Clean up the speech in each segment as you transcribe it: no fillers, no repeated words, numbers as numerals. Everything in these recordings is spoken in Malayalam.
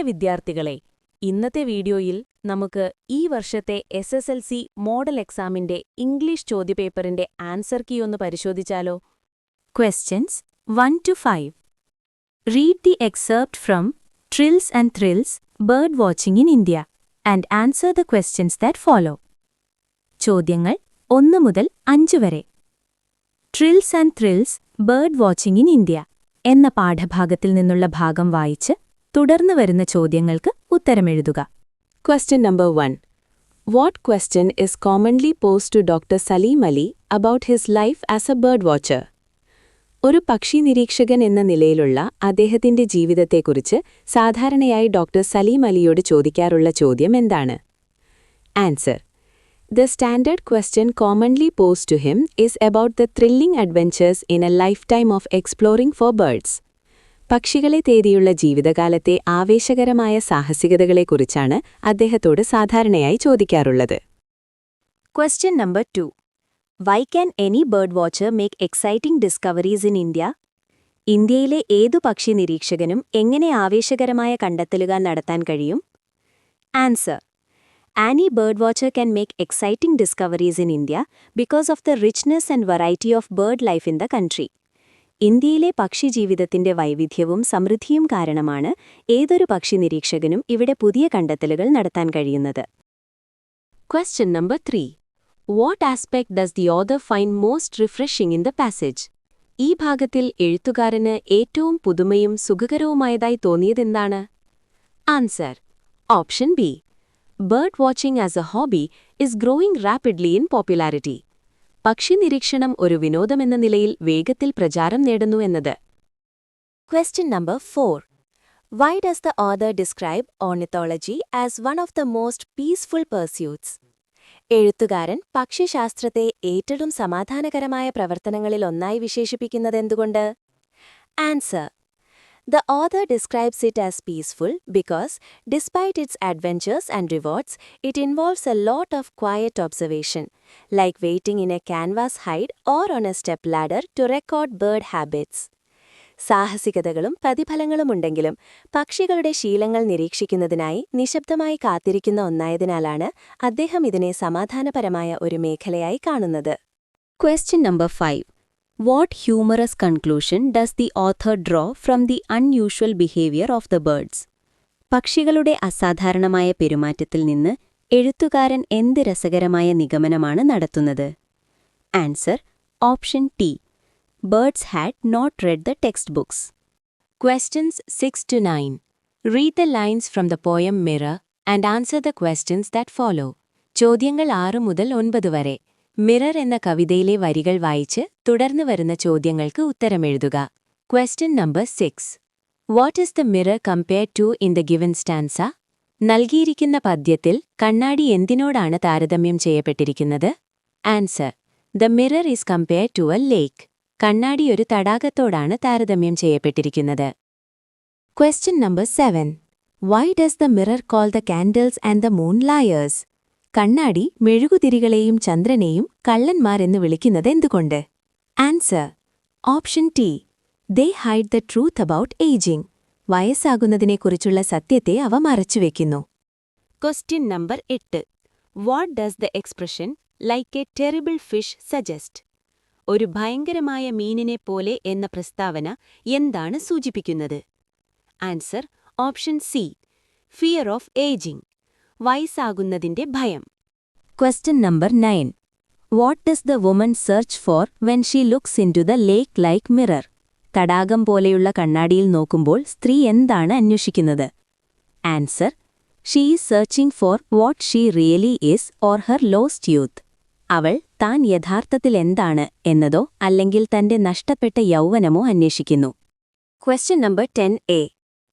വിദ്യാർത്ഥികളെ, ഇന്നത്തെ വീഡിയോയിൽ നമുക്ക് ഈ വർഷത്തെ SSLC മോഡൽ എക്സാമിന്റെ ഇംഗ്ലീഷ് ചോദ്യപേപ്പറിന്റെ ആൻസർ കീ ഒന്ന് പരിശോധിച്ചാലോ? Questions 1 to 5. Read the excerpt from Trills and Thrills, Bird Watching in India and answer the questions that follow. ചോദ്യങ്ങൾ 1 മുതൽ 5 വരെ. Trills and thrills bird watching in India എന്ന പാഠഭാഗത്തിൽ നിന്നുള്ള ഭാഗം വായിച്ച് തുടർന്ന് വരുന്ന ചോദ്യങ്ങൾക്ക് ഉത്തരമെഴുതുക. Question number 1. What question is commonly posed to Dr. Salim Ali about his life as a bird watcher? ഒരു പക്ഷി നിരീക്ഷകൻ എന്ന നിലയിലുള്ള അദ്ദേഹത്തിന്റെ ജീവിതത്തെക്കുറിച്ച് സാധാരണയായി ഡോക്ടർ സലീം അലിയോട് ചോദിക്കാറുള്ള ചോദ്യം എന്താണ്? Answer: The standard question commonly posed to him is about the thrilling adventures in a lifetime of exploring for birds. പക്ഷികളെ തേടിയുള്ള ജീവിതകാലത്തെ ആവേശകരമായ സാഹസികതകളെക്കുറിച്ചാണ് അദ്ദേഹത്തോട് സാധാരണയായി ചോദിക്കാറുള്ളത്. Question number 2. Why can any bird watcher make exciting discoveries in India? ഇന്ത്യയിലെ ഏതു പക്ഷി നിരീക്ഷകനും എങ്ങനെ ആവേശകരമായ കണ്ടെത്തലുകൾ നടത്താൻ കഴിയും? Answer: Any bird watcher can make exciting discoveries in India because of the richness and variety of bird life in the country. ഇന്ത്യയിലെ പക്ഷിജീവിതത്തിന്റെ വൈവിധ്യവും സമൃദ്ധിയും കാരണമാണ് ഏതൊരു പക്ഷി നിരീക്ഷകനും ഇവിടെ പുതിയ കണ്ടെത്തലുകൾ നടത്താൻ കഴിയുന്നത്. Question number 3. What aspect does the author find most refreshing in the passage? ഈ ഭാഗത്തിൽ എഴുത്തുകാരന് ഏറ്റവും പുതുമയും സുഖകരവുമായതായി തോന്നിയതെന്താണ്? Answer: option B. Bird watching as a hobby is growing rapidly in popularity. പക്ഷി നിരീക്ഷണം ഒരു വിനോദമെന്ന നിലയിൽ വേഗത്തിൽ പ്രചാരം നേടുന്നു എന്നത്. Question number 4. Why does the author describe ornithology as one of the most peaceful pursuits? എഴുത്തുകാരൻ പക്ഷിശാസ്ത്രത്തെ ഏറ്റവും സമാധാനകരമായ പ്രവർത്തനങ്ങളിൽ ഒന്നായി വിശേഷിപ്പിക്കുന്നതെന്തുകൊണ്ട്? Answer: The author describes it as peaceful because, despite its adventures and rewards, it involves a lot of quiet observation, like waiting in a canvas hide or on a step ladder to record bird habits. സാഹസികതകളും പ്രതിഫലങ്ങളുമുണ്ടെങ്കിലും പക്ഷികളുടെ ശീലങ്ങൾ നിരീക്ഷിക്കുന്നതിനായി നിശബ്ദമായി കാത്തിരിക്കുന്ന ഒന്നായതിനാലാണ് അദ്ദേഹം ഇതിനെ സമാധാനപരമായ ഒരു മേഖലയായി കാണുന്നത്. Question number 5. What humorous conclusion does the author draw from the unusual behavior of the birds? പക്ഷികളുടെ അസാധാരണമായ പെരുമാറ്റത്തിൽ നിന്ന് എഴുത്തുകാരൻ എന്ത് രസകരമായ നിഗമനമാണ് നടത്തുന്നത്? Answer: option T. Birds had not read the textbooks. Questions 6 to 9. Read the lines from the poem Mirror and answer the questions that follow. ചോദ്യങ്ങൾ 6 മുതൽ 9 വരെ. മിറർ എന്ന കവിതയിലെ വരികൾ വായിച്ച് തുടർന്ന് വരുന്ന ചോദ്യങ്ങൾക്ക് ഉത്തരമെഴുതുക. Question number 6. What is the mirror compared to in the given stanza? നൽകിയിരിക്കുന്ന പദ്യത്തിൽ കണ്ണാടി എന്തിനോടാണ് താരതമ്യം ചെയ്യപ്പെട്ടിരിക്കുന്നത്? Answer: The mirror is compared to a lake. കണ്ണാടി ഒരു തടാകത്തോടാണ് താരതമ്യം ചെയ്യപ്പെട്ടിരിക്കുന്നത്. Question number 7. Why does the mirror call the candles and the moon liars? കണ്ണാടി മെഴുകുതിരികളെയും ചന്ദ്രനെയും കള്ളന്മാർ എന്ന് വിളിക്കുന്നത് എന്തുകൊണ്ട്? Answer: option T. They hide the truth about aging. വയസ്സാകുന്നതിനെക്കുറിച്ചുള്ള സത്യത്തെ അവ മറച്ചുവെക്കുന്നു. Question number 8. What does the expression like a terrible fish suggest? ഒരു ഭയങ്കരമായ മീനിനെ പോലെ എന്ന പ്രസ്താവന എന്താണ് സൂചിപ്പിക്കുന്നത്? Answer: option C. Fear of ageing. വയസ്സാകുന്നതിന്റെ ഭയം. Question number 9. What does the woman search for when she looks into the lake like mirror? തടാകം പോലെയുള്ള കണ്ണാടിയിൽ നോക്കുമ്പോൾ സ്ത്രീ എന്താണ് അന്വേഷിക്കുന്നത്? Answer: She is searching for what she really is or her lost youth. അവൾ താൻ യഥാർത്ഥത്തിൽ എന്താണ് എന്നതോ അല്ലെങ്കിൽ തന്റെ നഷ്ടപ്പെട്ട യൗവനമോ അന്വേഷിക്കുന്നു. Question number 10A.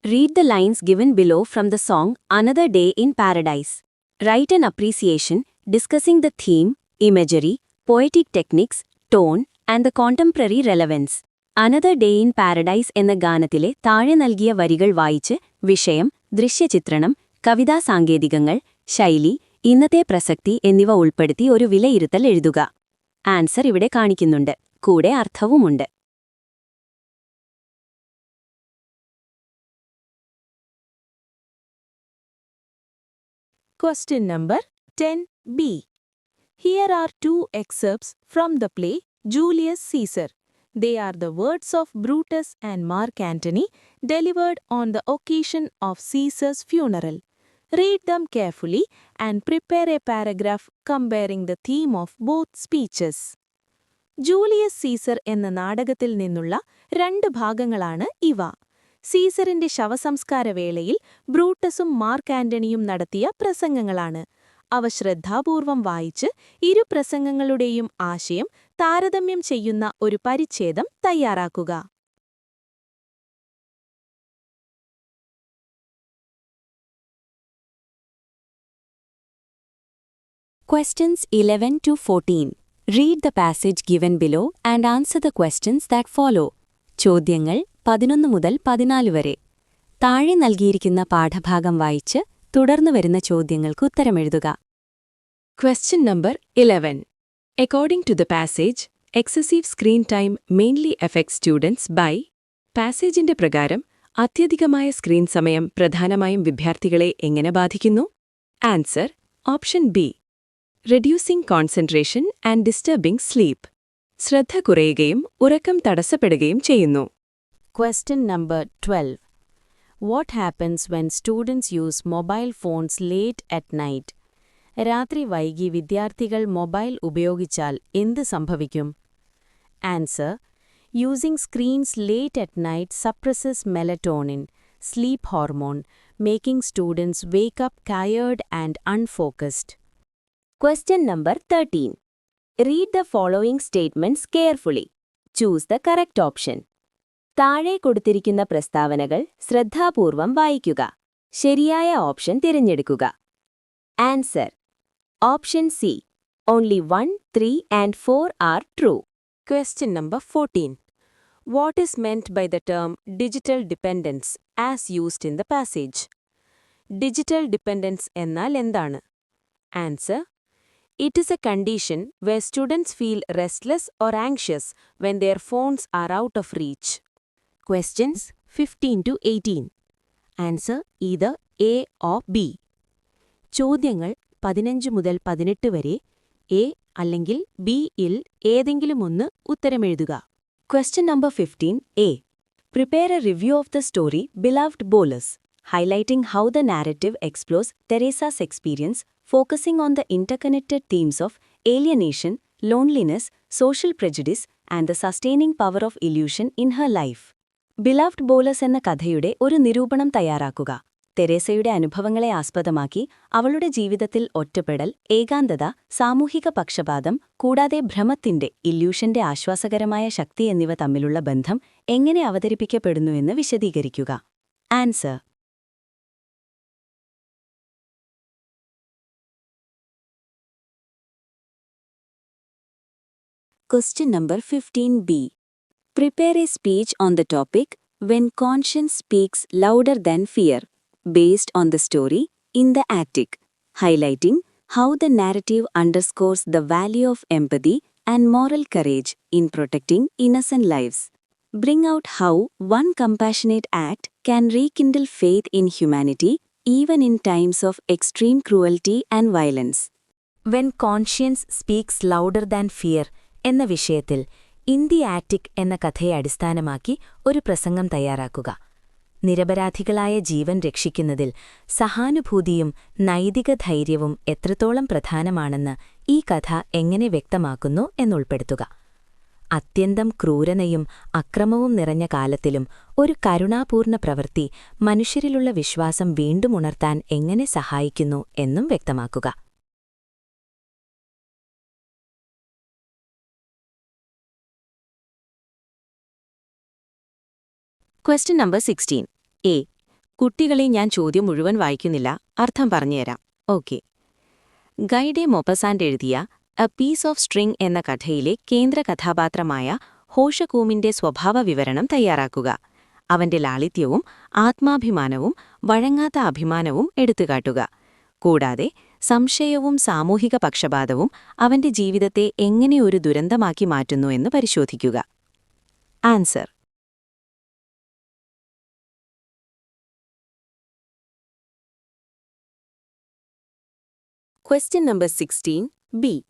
Read the lines given below from the song Another Day in Paradise. Write an appreciation discussing the theme, imagery, poetic techniques, tone, and the contemporary relevance. Another Day in Paradise എന്ന ഗാനത്തിലെ താഴെ നൽകിയ വരികൾ വായിച്ച് വിഷയം, ദൃശ്യചിത്രണം, കവിതാ സാങ്കേതികങ്ങൾ, ശൈലി, ഇന്നത്തെ പ്രസക്തി എന്നിവ ഉൾപ്പെടുത്തി ഒരു വിലയിരുത്തൽ എഴുതുക. ആൻസർ ഇവിടെ കാണിക്കുന്നുണ്ട്. കൂടെ അർത്ഥവുമുണ്ട്. Question number 10b. Here are two excerpts from the play Julius Caesar. They are the words of Brutus and Mark Antony delivered on the occasion of Caesar's funeral. Read them carefully and prepare a paragraph comparing the theme of both speeches. Julius Caesar എന്ന നാടകത്തിൽ നിന്നുള്ള രണ്ട് ഭാഗങ്ങളാണ് ഇവ. സീസറിന്റെ ശവസംസ്കാരവേളയിൽ ബ്രൂട്ടസും മാർക്ക് ആന്റണിയും നടത്തിയ പ്രസംഗങ്ങളാണ്. അവ ശ്രദ്ധാപൂർവം വായിച്ച് ഇരു പ്രസംഗങ്ങളുടെയും ആശയം താരതമ്യം ചെയ്യുന്ന ഒരു പരിച്ഛേദം തയ്യാറാക്കുക. Questions 11 to 14. Read the passage given below and answer the questions that follow. ചോദ്യങ്ങൾ 11 മുതൽ 14 വരെ. താഴെ നൽകിയിരിക്കുന്ന പാഠഭാഗം വായിച്ച് തുടർന്നു വരുന്ന ചോദ്യങ്ങൾക്ക് ഉത്തരമെഴുതുക. Question number 11. According to the passage, excessive screen time mainly affects students by പാസേജിന്റെ പ്രകാരം അത്യധികമായ സ്ക്രീൻ സമയം പ്രധാനമായും വിദ്യാർത്ഥികളെ എങ്ങനെ ബാധിക്കുന്നു? Answer option B. Reducing concentration and disturbing sleep. ശ്രദ്ധ കുറയുകയും ഉറക്കം തടസ്സപ്പെടുകയും ചെയ്യുന്നു. Question number 12. What happens when students use mobile phones late at night? രാത്രി വൈകി വിദ്യാർത്ഥികൾ മൊബൈൽ ഉപയോഗിച്ചാൽ എന്ത് സംഭവിക്കും? Answer Using screens late at night suppresses melatonin, sleep hormone, making students wake up tired and unfocused. Question number 13. Read the following statements carefully. Choose the correct option. താഴെ കൊടുത്തിരിക്കുന്ന പ്രസ്താവനകൾ ശ്രദ്ധാപൂർവം വായിക്കുക. ശരിയായ ഓപ്ഷൻ തിരഞ്ഞെടുക്കുക. Answer option C. Only 1, 3 and 4 are true. Question number 14. What is meant by the term digital dependence as used in the passage? Digital dependence എന്നാൽ എന്താണ്? Answer It is a condition where students feel restless or anxious when their phones are out of reach. Questions 15 to 18. Answer either A or B. ചോദ്യങ്ങൾ 15 മുതൽ 18 വരെ A അല്ലെങ്കിൽ B യിൽ ഏതെങ്കിലും ഒന്ന് ഉത്തരമെഴുതുക. Question number 15 A. Prepare a review of the story Beloved Bolus, highlighting how the narrative explores Teresa's experience, focusing on the interconnected themes of alienation, loneliness, social prejudice, and the sustaining power of illusion in her life. Beloved Bolus എന്ന കഥയുടെ ഒരു നിരൂപണം തയ്യാറാക്കുക. തെരേസയുടെ അനുഭവങ്ങളെ ആസ്പദമാക്കി അവളുടെ ജീവിതത്തിൽ ഒറ്റപ്പെടൽ, ഏകാന്തത, സാമൂഹിക പക്ഷപാതം, കൂടാതെ ഭ്രമത്തിന്റെ ഇല്യൂഷന്റെ ആശ്വാസകരമായ ശക്തി എന്നിവ തമ്മിലുള്ള ബന്ധം എങ്ങനെ അവതരിപ്പിക്കപ്പെടുന്നുവെന്ന് വിശദീകരിക്കുക. Answer Question number 15b. Prepare a speech on the topic When Conscience Speaks Louder Than Fear, based on the story In the Attic, highlighting how the narrative underscores the value of empathy and moral courage in protecting innocent lives. Bring out how one compassionate act can rekindle faith in humanity even in times of extreme cruelty and violence. When Conscience Speaks Louder Than Fear എന്ന വിഷയത്തിൽ ഇൻ ദി ആറ്റിക് എന്ന കഥയെ അടിസ്ഥാനമാക്കി ഒരു പ്രസംഗം തയ്യാറാക്കുക. നിരപരാധികളായ ജീവൻ രക്ഷിക്കുന്നതിൽ സഹാനുഭൂതിയും നൈതിക ധൈര്യവും എത്രത്തോളം പ്രധാനമാണെന്ന് ഈ കഥ എങ്ങനെ വ്യക്തമാക്കുന്നു എന്നുൾപ്പെടുത്തുക. അത്യന്തം ക്രൂരതയും അക്രമവും നിറഞ്ഞ കാലത്തിലും ഒരു കരുണാപൂർണ്ണ പ്രവൃത്തി മനുഷ്യരിലുള്ള വിശ്വാസം വീണ്ടും ഉണർത്താൻ എങ്ങനെ സഹായിക്കുന്നു എന്നും വ്യക്തമാക്കുക. Question number 16. A. കുട്ടികളെ ഞാൻ ചോദ്യം മുഴുവൻ വായിക്കുന്നില്ല, അർത്ഥം പറഞ്ഞുതരാം. ഓക്കെ. ഗൈഡെ മൊപ്പസാന്റ് എഴുതിയ എ പീസ് ഓഫ് സ്ട്രിംഗ് എന്ന കഥയിലെ കേന്ദ്ര കഥാപാത്രമായ ഹോഷകൂമിന്റെ സ്വഭാവ വിവരണം തയ്യാറാക്കുക. അവന്റെ ലാളിത്യവും ആത്മാഭിമാനവും വഴങ്ങാത്ത അഭിമാനവും എടുത്തുകാട്ടുക. കൂടാതെ സംശയവും സാമൂഹിക പക്ഷപാതവും അവന്റെ ജീവിതത്തെ എങ്ങനെ ഒരു ദുരന്തമാക്കി മാറ്റുന്നു എന്ന് പരിശോധിക്കുക. Answer Question number 16, B.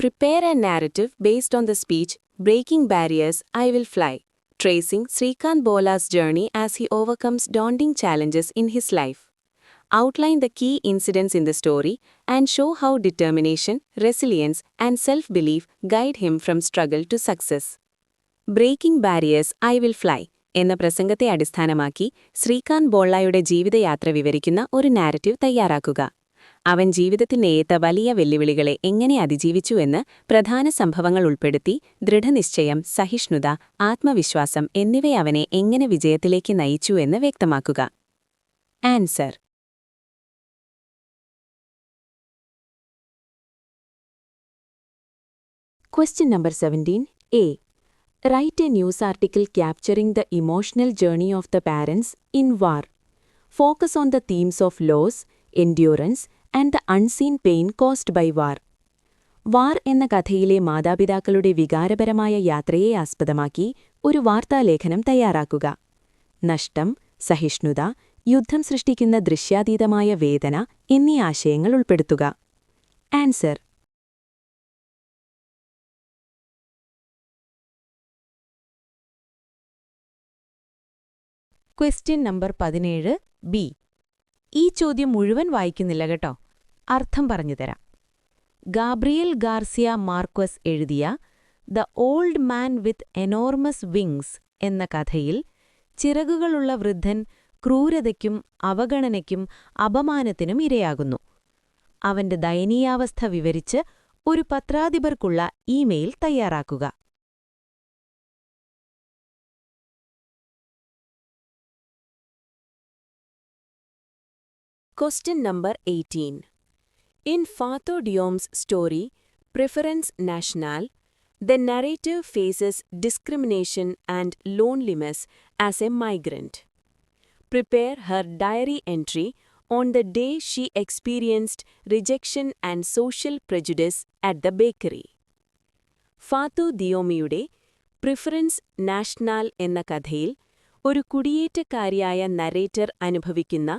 Prepare a narrative based on the speech, Breaking Barriers, I Will Fly, tracing Srikanth Bola's journey as he overcomes daunting challenges in his life. Outline the key incidents in the story and show how determination, resilience, and self-belief guide him from struggle to success. Breaking Barriers, I Will Fly എന്ന പ്രസംഗത്തെ അടിസ്ഥാനമാക്കി ശ്രീകാന്ത് ബോളയുടെ ജീവിതയാത്ര വിവരിക്കുന്ന ഒരു നാരറ്റീവ് തയ്യാറാക്കുക. അവൻ ജീവിതത്തിൽ നേരിട്ട വലിയ വെല്ലുവിളികളെ എങ്ങനെ അതിജീവിച്ചുവെന്ന് പ്രധാന സംഭവങ്ങൾ ഉൾപ്പെടുത്തി ദൃഢനിശ്ചയം, സഹിഷ്ണുത, ആത്മവിശ്വാസം എന്നിവ അവനെ എങ്ങനെ വിജയത്തിലേക്ക് നയിച്ചു എന്ന് വ്യക്തമാക്കുക. Answer. Question number 17, A. Write a news article capturing the emotional journey of the parents in war. Focus on the themes of loss, endurance, and the unseen pain caused by war. വാർ എന്ന കഥയിലെ മാതാപിതാക്കളുടെ വികാരപരമായ യാത്രയെ ആസ്പദമാക്കി ഒരു വാർത്താലേഖനം തയ്യാറാക്കുക. നഷ്ടം, സഹിഷ്ണുത, യുദ്ധം സൃഷ്ടിക്കുന്ന ദൃശ്യാതീതമായ വേദന എന്നീ ആശയങ്ങൾ ഉൾപ്പെടുത്തുക. ആൻസർ. Question number 17, B. ഈ ചോദ്യം മുഴുവൻ വായിക്കുന്നില്ല കേട്ടോ, അർത്ഥം പറഞ്ഞുതരാം. ഗാബ്രിയൽ ഗാർസിയ മാർക്വസ് എഴുതിയ the old man with enormous wings എന്ന കഥയിൽ ചിറകുകളുള്ള വൃദ്ധൻ ക്രൂരതയ്ക്കും അവഗണനയ്ക്കും അപമാനത്തിനും ഇരയാകുന്നു. അവന്റെ ദയനീയാവസ്ഥ വിവരിച്ച് ഒരു പത്രാധിപർക്കുള്ള ഇമെയിൽ തയ്യാറാക്കുക. Question number 18. In Fatou Diom's story, Préférence Nationale, the narrative faces discrimination and loneliness as a migrant. Prepare her diary entry on the day she experienced rejection and social prejudice at the bakery. Fatou Diomയുടെ പ്രിഫറൻസ് നാഷണൽ എന്ന കഥയിൽ ഒരു കുടിയേറ്റക്കാരിയായ നരേറ്റർ അനുഭവിക്കുന്ന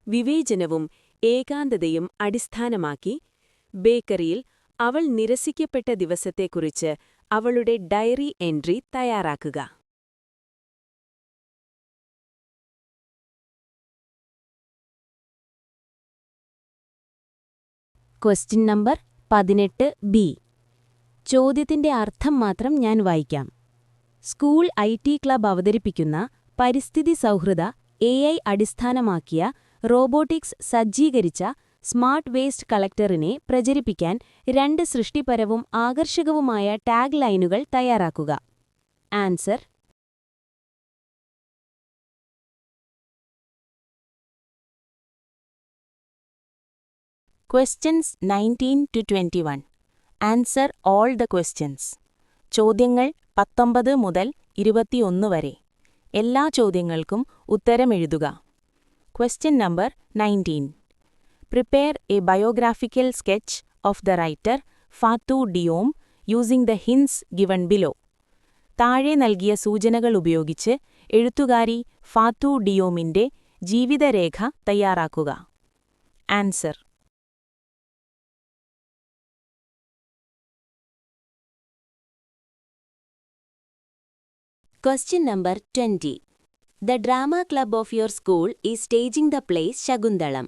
വിവേചനവും ഏകാന്തതയും അടിസ്ഥാനമാക്കി ബേക്കറിയിൽ അവൾ നിരസിക്കപ്പെട്ട ദിവസത്തെക്കുറിച്ച് അവളുടെ ഡയറി എൻട്രി തയ്യാറാക്കുക. Question number 18, B. ചോദ്യത്തിന്റെ അർത്ഥം മാത്രം ഞാൻ വായിക്കാം. സ്കൂൾ IT ക്ലബ് അവതരിപ്പിക്കുന്ന പരിസ്ഥിതി സൗഹൃദ AI അടിസ്ഥാനമാക്കിയ റോബോട്ടിക്സ് സജ്ജീകരിച്ച സ്മാർട്ട് വേസ്റ്റ് കളക്ടറിനെ പ്രചരിപ്പിക്കാൻ 2 സൃഷ്ടിപരവും ആകർഷകവുമായ ടാഗ് ലൈനുകൾ തയ്യാറാക്കുക. Answer. Questions 19 to 21. Answer all the questions. ചോദ്യങ്ങൾ 19 മുതൽ 21 വരെ. എല്ലാ ചോദ്യങ്ങൾക്കും ഉത്തരമെഴുതുക. Question number 19. Prepare a biographical sketch of the writer Fatou Diom using the hints given below. താഴെ നൽകിയ സൂചനകൾ ഉപയോഗിച്ച് എഴുത്തുകാരി ഫാത്തു ഡിയോമിന്റെ ജീവിതരേഖ തയ്യാറാക്കുക. Answer. Question number 20. The drama club of your school is staging the play Shaguntalam.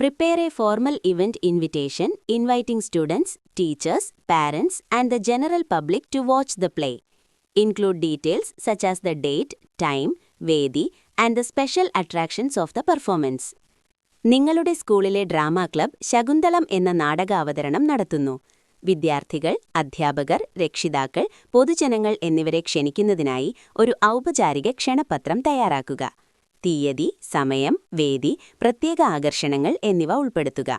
Prepare a formal event invitation inviting students, teachers, parents, and the general public to watch the play. Include details such as the date, time, വേദി, and the special attractions of the performance. നിങ്ങളുടെ സ്കൂളിലെ ഡ്രാമ ക്ലബ് ശകുന്തളം എന്ന നാടക അവതരണം നടത്തുന്നു. വിദ്യാർത്ഥികൾ, അധ്യാപകർ, രക്ഷിതാക്കൾ, പൊതുജനങ്ങൾ എന്നിവരെ ക്ഷണിക്കുന്നതിനായി ഒരു ഔപചാരിക ക്ഷണപത്രം തയ്യാറാക്കുക. തീയതി, സമയം, വേദി, പ്രത്യേക ആകർഷണങ്ങൾ എന്നിവ ഉൾപ്പെടുത്തുക.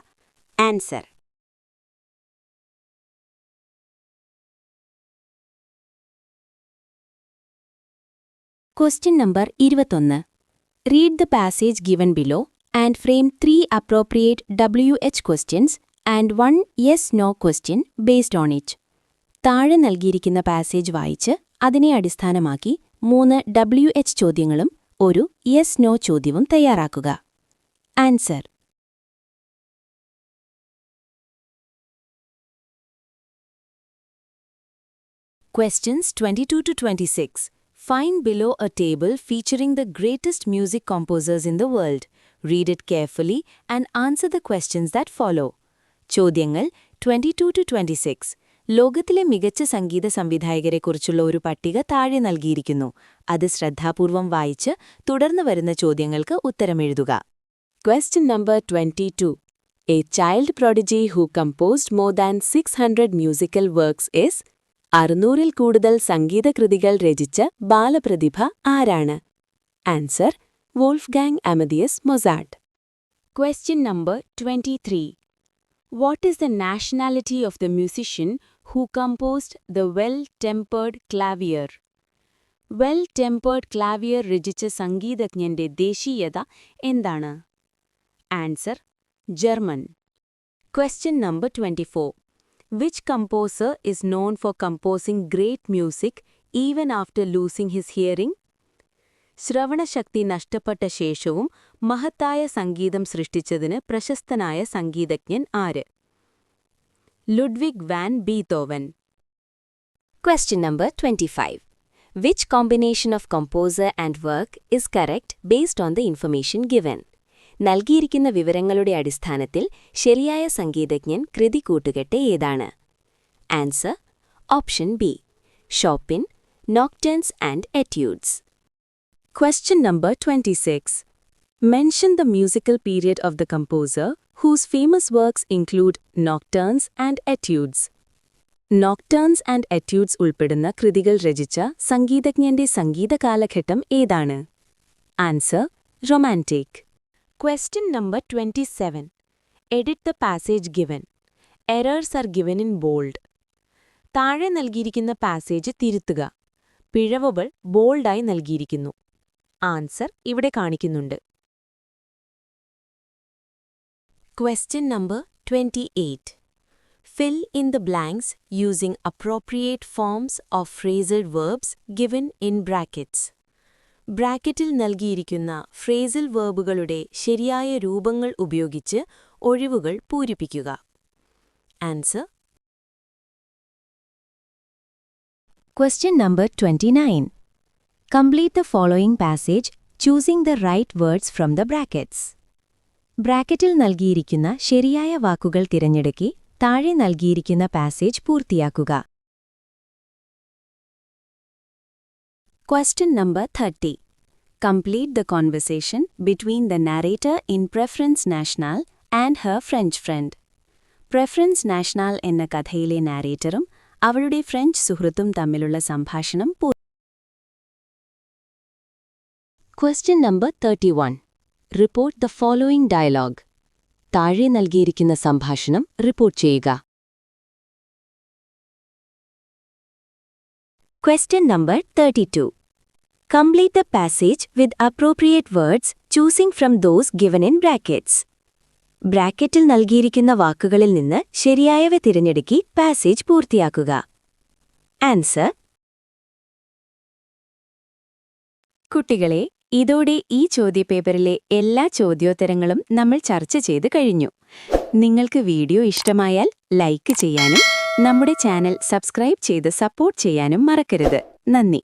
Answer. Question number 21. Read the passage given below and frame 3 appropriate WH questions and 1 yes/no question based on it. താഴെ നൽകിയിരിക്കുന്ന പാസേജ് വായിച്ച് അതിനെ അടിസ്ഥാനമാക്കി 3 WH ചോദ്യങ്ങളും ഒരു yes/no ചോദ്യവും തയ്യാറാക്കുക. Answer. Questions 22 to 26. Find below a table featuring the greatest music composers in the world. Read it carefully and answer the questions that follow. ചോദ്യങ്ങൾ 22 to 26. ലോകത്തിലെ മികച്ച സംഗീത സംവിധായകരെക്കുറിച്ചുള്ള ഒരു പട്ടിക താഴെ നൽകിയിരിക്കുന്നു. അത് ശ്രദ്ധാപൂർവം വായിച്ച് തുടർന്ന് വരുന്ന ചോദ്യങ്ങൾക്ക് ഉത്തരമെഴുതുക. Question number 22. A child prodigy who composed more than 600 musical works is 600-ൽ കൂടുതൽ സംഗീതകൃതികൾ രചിച്ച ബാലപ്രതിഭ ആരാണ്? Answer Wolfgang Amadeus Mozart. Question number 23. What is the nationality of the musician who composed the Well-Tempered Clavier? Well-Tempered Clavier രചിച്ച സംഗീതജ്ഞന്റെ ദേശീയത എന്താണ്? Answer German. Question number 24. Which composer is known for composing great music even after losing his hearing? ശ്രവണശക്തി നഷ്ടപ്പെട്ട ശേഷവും മഹത്തായ സംഗീതം സൃഷ്ടിച്ചതിന് പ്രശസ്തനായ സംഗീതജ്ഞൻ ആര്? Ludwig van Beethoven. Question number 25. Which combination of composer and work is correct based on the information given? നൽകിയിരിക്കുന്ന വിവരങ്ങളുടെ അടിസ്ഥാനത്തിൽ ശരിയായ സംഗീതജ്ഞൻ കൃതി കൂട്ടുകെട്ട് ഏതാണ്? Answer option B Chopin, nocturnes and etudes. Question number 26. Mention the musical period of the composer whose famous works include Nocturnes and Etudes. Nocturnes and Etudes ഉൾപ്പെടുന്ന കൃതികൾ രചിച്ച സംഗീതജ്ഞന്റെ സംഗീതകാലഘട്ടം ഏതാണ്? Answer romantic. Question number 27. Edit the passage given. Errors are given in bold. താഴെ നൽകിയിരിക്കുന്ന പാസേജ് തിരുത്തുക. പിഴവുകൾ ബോൾഡായി നൽകിയിരിക്കുന്നു. ആൻസർ ഇവിടെ കാണിക്കുന്നുണ്ട്. Question number 28. Fill in the blanks using appropriate forms of phrasal verbs given in brackets. ബ്രാക്കറ്റിൽ നൽകിയിരിക്കുന്ന ഫ്രേസൽ വേർബുകളുടെ ശരിയായ രൂപങ്ങൾ ഉപയോഗിച്ച് ഒഴിവുകൾ പൂരിപ്പിക്കുക. Answer. Question number 29. Complete the following passage choosing the right words from the brackets. ബ്രാക്കറ്റിൽ നൽകിയിരിക്കുന്ന ശരിയായ വാക്കുകൾ തിരഞ്ഞെടുക്കി താഴെ നൽകിയിരിക്കുന്ന പാസേജ് പൂർത്തിയാക്കുക. Question number 30. Complete the conversation between the narrator in Preference Nationale and her French friend. Preference Nationale എന്ന കഥയിലെ നാരേറ്ററും അവളുടെ ഫ്രഞ്ച് സുഹൃത്തും തമ്മിലുള്ള സംഭാഷണം Question number 31. Report the following dialogue. താഴെ നൽകിയിരിക്കുന്ന സംഭാഷണം റിപ്പോർട്ട് ചെയ്യുക. Question number 32. Complete the passage with appropriate words choosing from those given in brackets. ബ്രാക്കറ്റിൽ നൽകിയിരിക്കുന്ന വാക്കുകളിൽ നിന്ന് ശരിയായവ തിരഞ്ഞെടുക്കി പാസേജ് പൂർത്തിയാക്കുക. ആൻസർ. കുട്ടികളെ, ഇതോടെ ഈ ചോദ്യപേപ്പറിലെ എല്ലാ ചോദ്യോത്തരങ്ങളും നമ്മൾ ചർച്ച ചെയ്ത് കഴിഞ്ഞു. നിങ്ങൾക്ക് വീഡിയോ ഇഷ്ടമായാൽ ലൈക്ക് ചെയ്യാനും നമ്മുടെ ചാനൽ സബ്സ്ക്രൈബ് ചെയ്ത് സപ്പോർട്ട് ചെയ്യാനും മറക്കരുത്. നന്ദി.